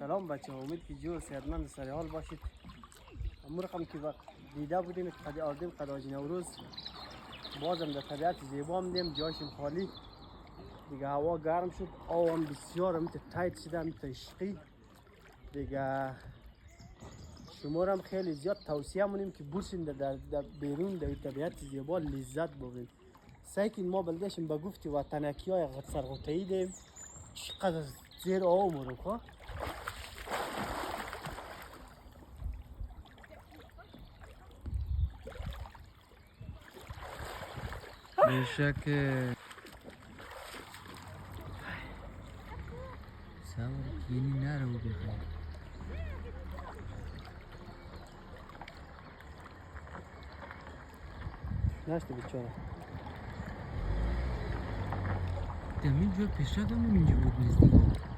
سلام بچه ها، امید که جو صحتمند سر حال باشید. همون رقم که وقت دیده بودیم قد حاجی نوروز بازم در طبیعت زیبا آمدیم، جایشیم خالی دیگه. هوا گرم شد، آوام بسیار میت تایت شده، میت عشقی دیگه. شما هم خیلی زیاد توصیه مونیم که برسین در بیرون در طبیعت زیبا لذت ببرین. سعی ما بلدشیم به گفتی وطنکی های سرغوته‌ای دیم، چقدر زیر آب مرو خواه. बेशक सवार किनी ना रहो देखो نشته بیچاره. تمین جو پیشا دمون اینجا بود نیست دیگه.